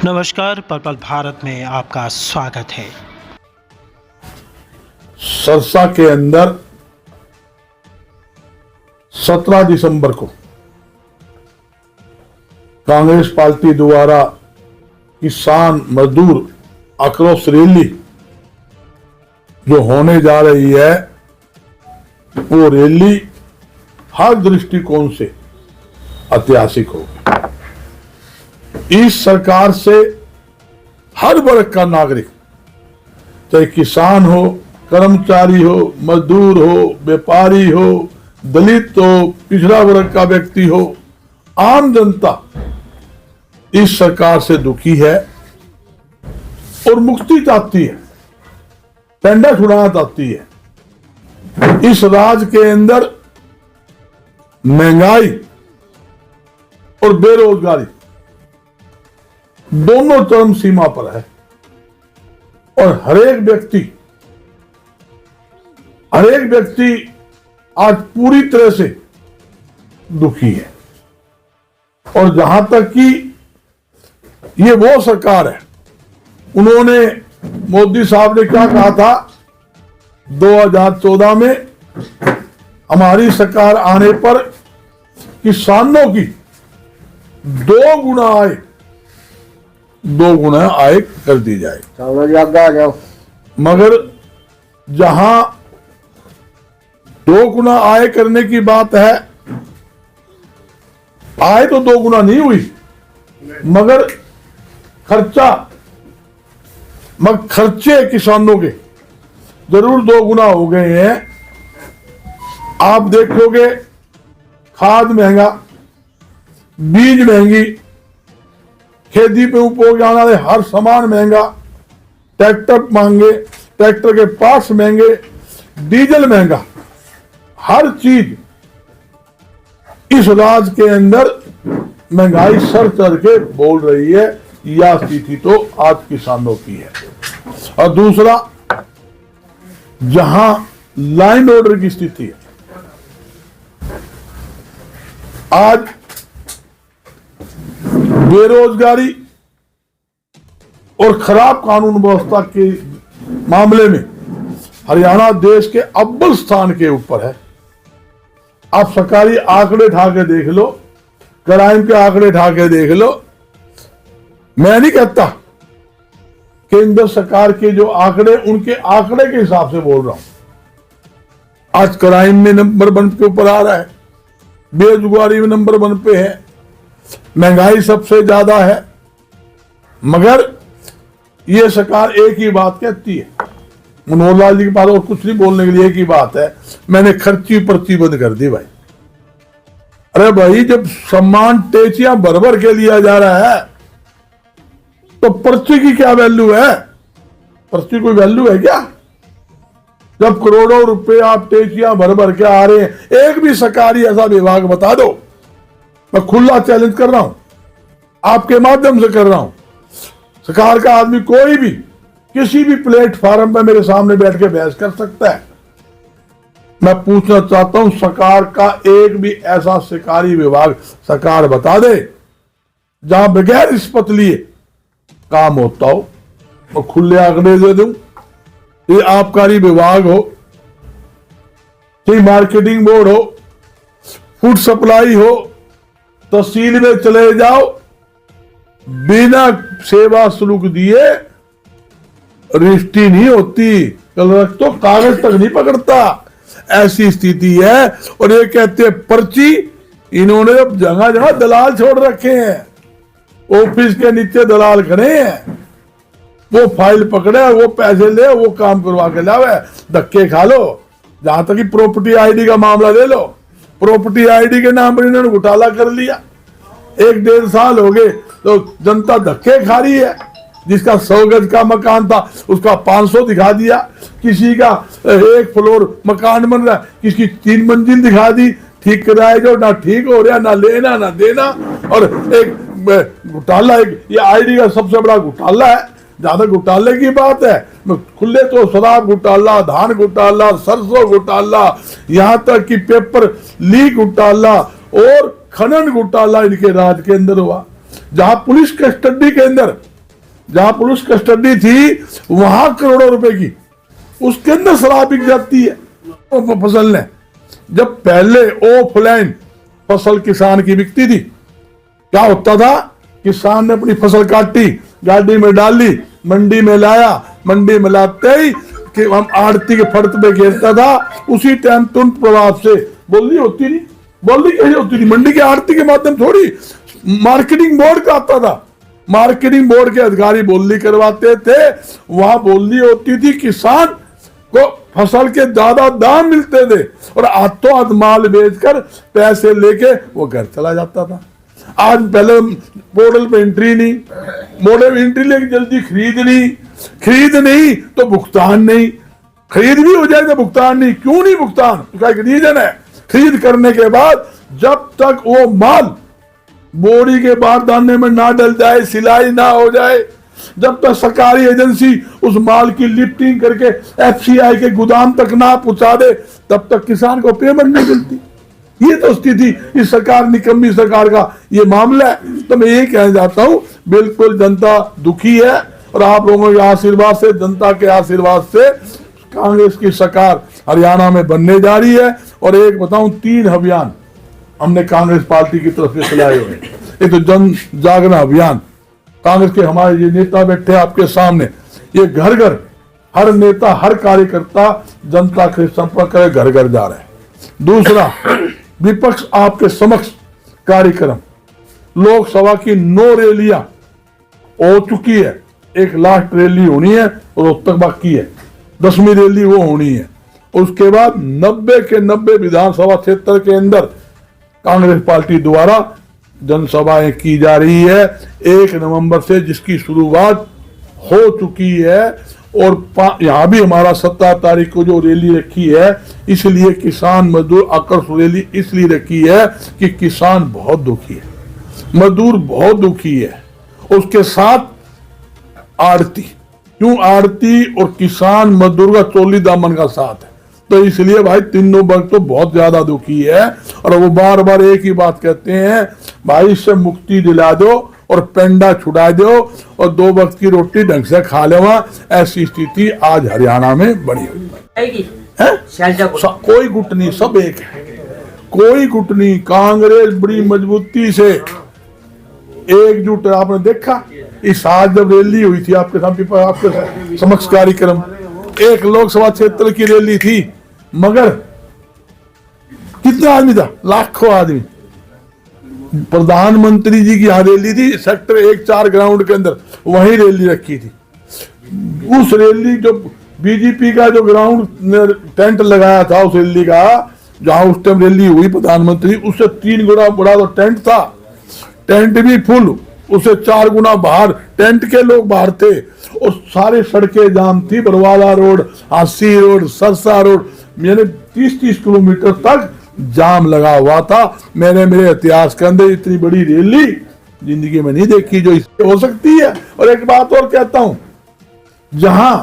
नमस्कार, पर्पल भारत में आपका स्वागत है। सरसा के अंदर 17 दिसंबर को कांग्रेस पार्टी द्वारा किसान मजदूर आक्रोश रैली जो होने जा रही है, वो रैली हर दृष्टिकोण से ऐतिहासिक होगी। इस सरकार से हर वर्ग का नागरिक, चाहे किसान हो, कर्मचारी हो, मजदूर हो, व्यापारी हो, दलित हो, पिछड़ा वर्ग का व्यक्ति हो, आम जनता इस सरकार से दुखी है और मुक्ति चाहती है, टेंडर छुड़ाना चाहती है। इस राज्य के अंदर महंगाई और बेरोजगारी दोनों चरम सीमा पर है और हर एक व्यक्ति आज पूरी तरह से दुखी है। और जहां तक कि ये वो सरकार है, उन्होंने मोदी साहब ने क्या कहा था 2014 में, हमारी सरकार आने पर किसानों की 2 गुना आय कर दी जाए। मगर जहां 2 गुना आय करने की बात है, आय तो 2 गुना नहीं हुई, मगर खर्चे किसानों के जरूर 2 गुना हो गए हैं। आप देखोगे खाद महंगा, बीज महंगी, खेती पे उपयोग आने वाले हर सामान महंगा, ट्रैक्टर महंगे, ट्रैक्टर के पार्ट्स महंगे, डीजल महंगा, हर चीज इस राज्य के अंदर महंगाई सर चढ़ के बोल रही है। यह स्थिति तो आज किसानों की है। और दूसरा, जहां लाइन ऑर्डर की स्थिति है, आज बेरोजगारी और खराब कानून व्यवस्था के मामले में हरियाणा देश के अव्वल स्थान के ऊपर है। आप सरकारी आंकड़े उठा के देख लो, क्राइम के आंकड़े उठा के देख लो। मैं नहीं कहता केंद्र सरकार के जो आंकड़े, उनके आंकड़े के हिसाब से बोल रहा हूं। आज क्राइम में नंबर 1 के ऊपर आ रहा है, बेरोजगारी में नंबर 1 पे है, महंगाई सबसे ज्यादा है। मगर यह सरकार एक ही बात कहती है, मनोहर लाल जी के पास और कुछ नहीं बोलने के लिए, एक ही बात है, मैंने खर्ची पर्ची बंद कर दी। भाई, अरे भाई, जब सम्मान टेचियां भर के लिया जा रहा है तो पर्ची की क्या वैल्यू है? पर्ची कोई वैल्यू है क्या? जब करोड़ों रुपए आप टेचियां भर के आ रहे हैं, एक भी सरकारी ऐसा विभाग बता दो, मैं खुला चैलेंज कर रहा हूं, आपके माध्यम से कर रहा हूं, सरकार का आदमी कोई भी किसी भी प्लेटफॉर्म पर मेरे सामने बैठ के बहस कर सकता है। मैं पूछना चाहता हूं, सरकार का एक भी ऐसा सरकारी विभाग सरकार बता दे जहां बगैर रिश्वत लिए काम होता हो। और खुले आंकड़े दे दूं, ये आबकारी विभाग हो, चाहे मार्केटिंग बोर्ड हो, फूड सप्लाई हो, तहसील में चले जाओ, बिना सेवा शुल्क दिए रजिस्ट्री नहीं होती, कल तो कागज तक नहीं पकड़ता। ऐसी स्थिति है। और ये कहते हैं पर्ची, इन्होंने जगह जगह दलाल छोड़ रखे हैं, ऑफिस के नीचे दलाल खड़े हैं, वो फाइल पकड़े, वो पैसे ले, वो काम करवा के लावे, धक्के खा लो। जहां तक कि प्रॉपर्टी आईडी का मामला ले लो, प्रॉपर्टी आईडी के नाम पर इन्होंने घोटाला कर लिया। 1-1.5 साल हो गए तो जनता धक्के खा रही है। जिसका 100 गज का मकान था उसका 500 दिखा दिया, किसी का 1 फ्लोर मकान बन रहा है, किसी 3 मंजिल दिखा दी, ठीक कराए जो ना ठीक हो रहा, ना लेना ना देना। और एक घोटाला, ये आईडी का सबसे बड़ा घोटाला है। ज्यादा घोटाले की बात है, खुले तो शराब घोटाला, धान घोटाला, सरसों घोटाला, यहां तक कि पेपर लीक घोटाला और खनन घोटाला इनके राज के अंदर हुआ। जहां पुलिस कस्टडी के अंदर जहां पुलिस कस्टडी थी वहां करोड़ों रुपए की, उसके अंदर शराब बिक जाती है फसल ने। जब पहले ऑफलाइन फसल किसान की बिकती थी, क्या होता था, किसान ने अपनी फसल काटी, गाड़ी में डाली, मंडी में लाया, मंडी में लाते ही कि हम आड़ती के फर्द पे घेरता था, उसी टाइम तुरंत प्रभाव से बोली होती थी। बोली कैसे होती थी? मंडी के आड़ती के माध्यम थोड़ी, मार्केटिंग बोर्ड का आता था, मार्केटिंग बोर्ड के अधिकारी बोली करवाते थे, वहां बोली होती थी, किसान को फसल के ज्यादा दाम मिलते थे और हाथों हाथ माल बेचकर पैसे लेके वो घर चला जाता था। आज पहले पोर्टल पे एंट्री नहीं, मोड़े में एंट्री लेके जल्दी खरीद नहीं तो भुगतान नहीं, खरीद भी हो जाए तो भुगतान नहीं। क्यों नहीं भुगतान? उसका एक रीजन है, खरीद करने के बाद जब तक वो माल बोरी के बारदाने में ना डल जाए, सिलाई ना हो जाए, जब तक सरकारी एजेंसी उस माल की लिफ्टिंग करके एफसीआई के गोदाम तक ना पहुंचा दे, तब तक किसान को पेमेंट नहीं मिलती। ये तो स्थिति इस सरकार, निकम्मी सरकार का ये मामला है। तो मैं ये कहना चाहता हूं, बिल्कुल जनता दुखी है और आप लोगों के आशीर्वाद से, जनता के आशीर्वाद से कांग्रेस की सरकार हरियाणा में बनने जा रही है। और एक बताऊं, 3 अभियान हमने कांग्रेस पार्टी की तरफ से चलाए हुए। एक तो जन जागरण अभियान, कांग्रेस के हमारे ये नेता बैठे आपके सामने, ये घर घर हर नेता, हर कार्यकर्ता जनता के संपर्क करे, घर घर जा रहे हैं। दूसरा, विपक्ष आपके समक्ष कार्यक्रम, लोकसभा की 9 रैलियां हो चुकी है, एक लास्ट रैली होनी है और अब तक बाकी है, 10वीं रैली वो होनी है। उसके बाद 90 के 90 विधानसभा क्षेत्र के अंदर कांग्रेस पार्टी द्वारा जनसभाएं की जा रही है 1 नवंबर से, जिसकी शुरुआत हो चुकी है। और यहां भी हमारा 17 तारीख को जो रैली रखी है, इसलिए किसान मजदूर आकर्ष रैली इसलिए रखी है कि किसान बहुत दुखी है, मजदूर बहुत दुखी है, उसके साथ आड़ती। क्यों आड़ती और किसान मजदूर का चोली दामन का साथ है, तो इसलिए भाई तीनों वर्ग तो बहुत ज्यादा दुखी है। और वो बार बार एक ही बात कहते हैं, भाई इससे मुक्ति दिला दो और पेंडा छुड़ा दो और 2 वक्त की रोटी ढंग से खा लेवा। ऐसी स्थिति आज हरियाणा में बनी हुई है। कोई गुट नहीं, सब एक है, कोई गुट नहीं। कांग्रेस बड़ी मजबूती से एकजुट, आपने देखा इस आज जब रैली हुई थी आपके सामने, आपके समक्ष कार्यक्रम, एक लोकसभा क्षेत्र की रैली थी, मगर कितना आदमी था? लाखों आदमी। प्रधानमंत्री जी की यहाँ रैली थी सेक्टर 1-4 ग्राउंड के अंदर, वहीं रैली रखी थी। उस रैली जो बीजेपी का जो ग्राउंड टेंट लगाया था उस रैली का, जहां उस टाइम रैली हुई प्रधानमंत्री, उससे 3 गुना बड़ा तो टेंट था, टेंट भी फुल, उससे 4 गुना बाहर टेंट के लोग बाहर थे और सारे सड़कें जाम थी, Barwala road, Hansi road, Sirsa road, यानी 30-30 किलोमीटर तक जाम लगा हुआ था। मेरे इतिहास के अंदर इतनी बड़ी रैली जिंदगी में नहीं देखी जो इससे हो सकती है। और एक बात और कहता हूं, जहां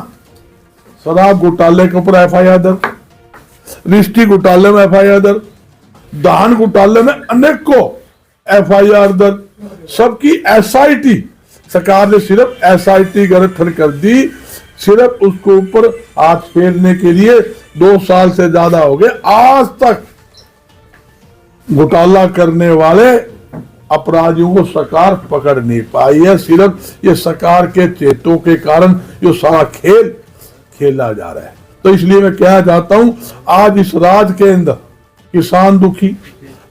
शराब घोटाले के ऊपर एफआईआर दर्ज, रिश्ती घोटाले में एफआईआर दर्ज, धान घोटाले में अनेकों एफआईआर दर्ज, सबकी एसआईटी, सरकार ने सिर्फ एसआईटी गठन कर दी, सिर्फ उसके ऊपर हाथ फेरने के लिए 2 साल से ज्यादा हो गए। आज तक घोटाला करने वाले अपराधियों को सरकार पकड़ नहीं पाई है। सिर्फ ये सरकार के चेतों के कारण जो सारा खेल खेला जा रहा है। तो इसलिए मैं कहना चाहता हूं, आज इस राज्य के अंदर किसान दुखी,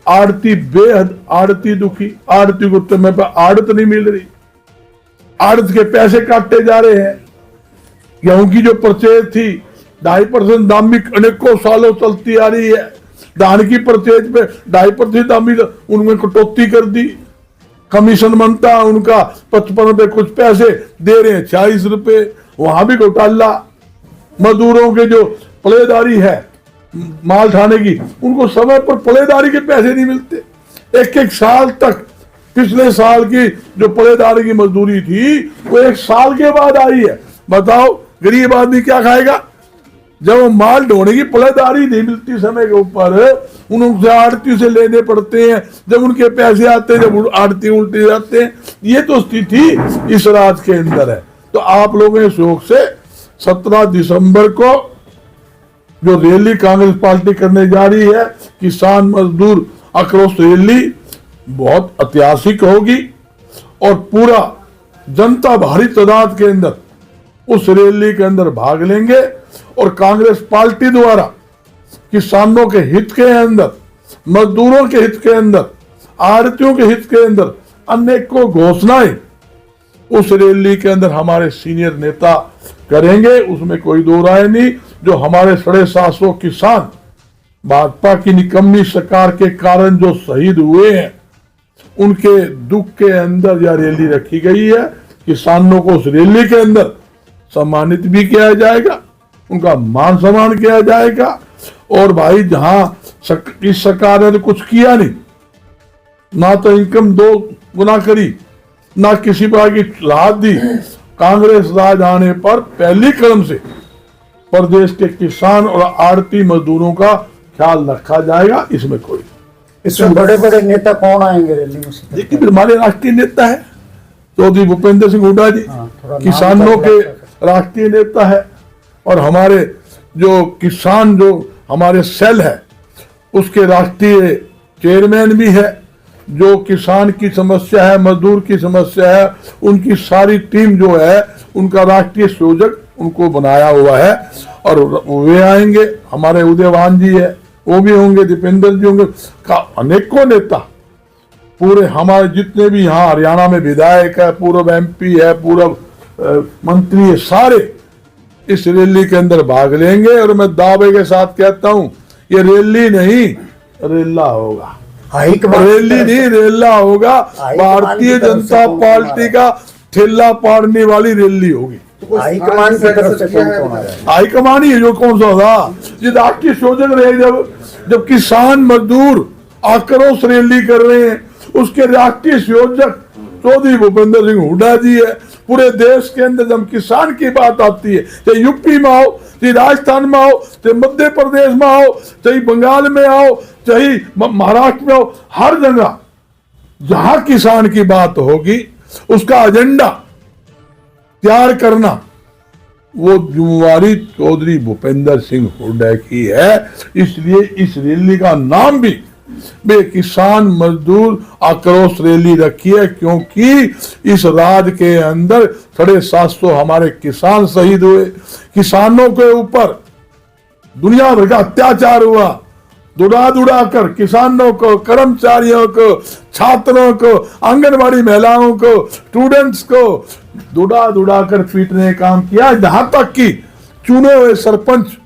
आड़ती बेहद आड़ती दुखी, आड़ती को समय पर आड़त नहीं मिल रही, आड़त के पैसे काटे जा रहे हैं। गेहूं की जो परचेज थी 2.5% दाम भी अनेकों सालों चलती आ रही है, धान की परचेज पे 2.5% दाम भी उनमें कटौती कर दी, कमीशन बनता उनका 55 रुपए, कुछ पैसे दे रहे हैं 40 रुपए, वहां भी घोटाला। मजदूरों के जो पलेदारी है माल ठाने की, उनको समय पर पलेदारी के पैसे नहीं मिलते, 1-1 साल तक। पिछले साल की जो पलेदारी की मजदूरी थी वो 1 साल के बाद आई है। बताओ गरीब आदमी क्या खाएगा जब वो माल ढोने की पलेदारी नहीं मिलती समय के ऊपर, उनसे आड़ती से लेने पड़ते हैं, जब उनके पैसे आते हैं जब आड़ती उल्टे जाते हैं। ये तो स्थिति इस राज्य के अंदर है। तो आप लोगों के सहयोग से 17 दिसंबर को जो रैली कांग्रेस पार्टी करने जा रही है, किसान मजदूर आक्रोश रैली, बहुत ऐतिहासिक होगी और पूरा जनता भारी तादाद के अंदर उस रैली के अंदर भाग लेंगे और कांग्रेस पार्टी द्वारा किसानों के हित के अंदर, मजदूरों के हित के अंदर, आड़तियों के हित के अंदर अनेकों घोषणाएं उस रैली के अंदर हमारे सीनियर नेता करेंगे, उसमें कोई दो राय नहीं। जो हमारे 750 किसान भाजपा की निकम्मी सरकार के कारण जो शहीद हुए हैं, उनके दुख के अंदर यह रैली रखी गई है। किसानों को उस रैली के अंदर सम्मानित भी किया जाएगा, उनका मान सम्मान किया जाएगा। और भाई जहां इस सरकार ने तो कुछ किया नहीं, ना तो इनकम 2 गुना करी, ना किसी प्रकार की राहत दी। कांग्रेस राज आने पर पहली कदम से प्रदेश के किसान और आड़ती मजदूरों का ख्याल रखा जाएगा, इसमें कोई। इसमें बड़े बड़े नेता कौन आएंगे रैली में? देखिए, हमारे राष्ट्रीय नेता है चौधरी भूपेंद्र सिंह हुड्डा जी, किसानों के राष्ट्रीय नेता है। और हमारे जो किसान जो हमारे सेल है उसके राष्ट्रीय चेयरमैन भी है। जो किसान की समस्या है, मजदूर की समस्या है, उनकी सारी टीम जो है, उनका राष्ट्रीय संयोजक उनको बनाया हुआ है और वे आएंगे। हमारे उदयवान जी है, वो भी होंगे, दीपेंद्र जी होंगे, अनेकों नेता, पूरे हमारे जितने भी यहाँ हरियाणा में विधायक है, पूर्व MP है, पूर्व मंत्री है, सारे इस रैली के अंदर भाग लेंगे। और मैं दावे के साथ कहता हूँ, ये रैली नहीं रेला होगा, रैली नहीं रेला होगा। भारतीय जनता पार्टी का ठेला पाड़ने वाली रैली होगी। हाईकमान की तरफ से कौन आ रहा है? हाईकमान ही है जो कौन सा था, ये राष्ट्रीय संयोजक रहे। जब किसान मजदूर आक्रोश रैली कर रहे हैं, उसके राष्ट्रीय संयोजक चौधरी भूपेंद्र सिंह हुड्डा जी है। पूरे देश के अंदर जब किसान की बात आती है, चाहे यूपी में आओ, चाहे राजस्थान में आओ, चाहे मध्य प्रदेश में आओ, चाहे बंगाल में आओ, चाहे महाराष्ट्र में आओ, हर जगह जहां किसान की बात होगी, उसका एजेंडा तैयार करना वो जिम्मेवारी चौधरी भूपेंद्र सिंह हुड्डा की है। इसलिए इस रैली का नाम भी किसान मजदूर आक्रोश रैली रखी है, क्योंकि इस राज्य के अंदर 750 हमारे किसान शहीद हुए। किसानों के ऊपर दुनिया भर का अत्याचार हुआ, दुड़ा कर किसानों को, कर्मचारियों को, छात्रों को, आंगनबाड़ी महिलाओं को, स्टूडेंट्स को दुड़ा कर पीटने का काम किया। जहां तक कि चुने हुए सरपंच,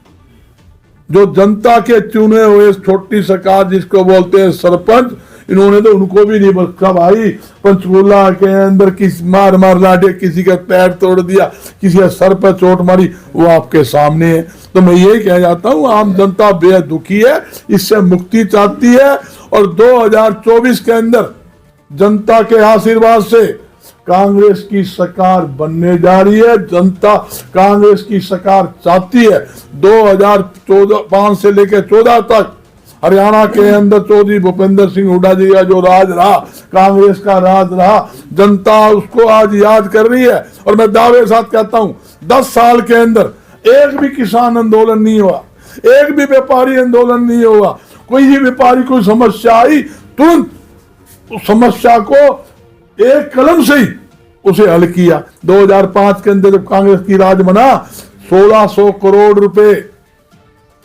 जो जनता के चुने हुए छोटी सरकार जिसको बोलते हैं सरपंच, इन्होंने तो उनको भी नहीं बख्शा भाई। पंचकूला के अंदर किसी मार लाटे, किसी का पैर तोड़ दिया, किसी का सर पर चोट मारी, वो आपके सामने है। तो मैं यही कह जाता हूँ, आम जनता बेहद दुखी है, इससे मुक्ति चाहती है। और 2024 के अंदर जनता के आशीर्वाद से कांग्रेस की सरकार बनने जा रही है। जनता कांग्रेस की सरकार चाहती है। 2005 से लेकर 14 तक हरियाणा के अंदर चौधरी भूपेंद्र सिंह हुड्डा जी का जो राज रहा, कांग्रेस का राज रहा, जनता उसको आज याद कर रही है। और मैं दावे के साथ कहता हूं, 10 साल के अंदर एक भी किसान आंदोलन नहीं हुआ, एक भी व्यापारी आंदोलन नहीं हुआ। कोई भी व्यापारी कोई समस्या आई, तुरंत उस समस्या को एक कलम से ही उसे हल किया। 2005 के अंदर जब कांग्रेस की राज बना, 1600 करोड़ रुपए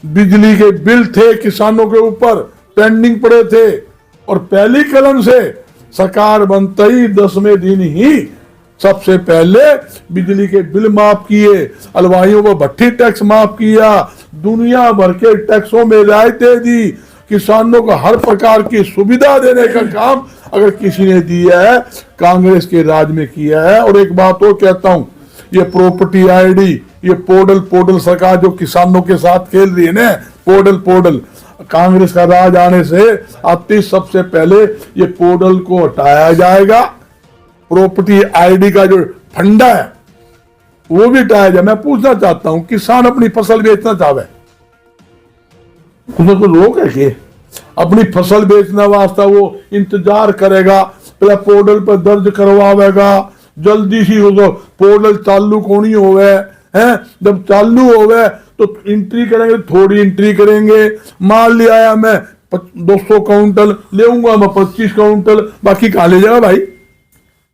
बिजली के बिल थे किसानों के ऊपर, पेंडिंग पड़े थे। और पहली कलम से सरकार बनते ही 10वें दिन ही सबसे पहले बिजली के बिल माफ किए, हलवाइयों को भट्टी टैक्स माफ किया, दुनिया भर के टैक्सों में रियायतें दी, किसानों को हर प्रकार की सुविधा देने का काम अगर किसी ने दिया है, कांग्रेस के राज में किया है। और एक बात और कहता हूं, ये प्रॉपर्टी आईडी, ये पोर्टल सरकार जो किसानों के साथ खेल रही है ना, पोर्टल कांग्रेस का राज आने से आती सबसे पहले ये पोर्टल को हटाया जाएगा। प्रॉपर्टी आईडी का जो फंडा है वो भी हटाया जाए। मैं पूछना चाहता हूं, किसान अपनी फसल बेचना चाहे, उसमें कोई रोक है कि अपनी फसल बेचने वास्ते वो इंतजार करेगा, पहले पोर्टल पर दर्ज करवाएगा, जल्दी सी होगा पोर्टल चालू कोनी हो गए हैं। जब चालू हो गए तो एंट्री करेंगे, थोड़ी एंट्री करेंगे। मान लिया मैं 200 काउंटल लेऊंगा, मैं 25 काउंटल, बाकी कहाँ ले जाएगा भाई।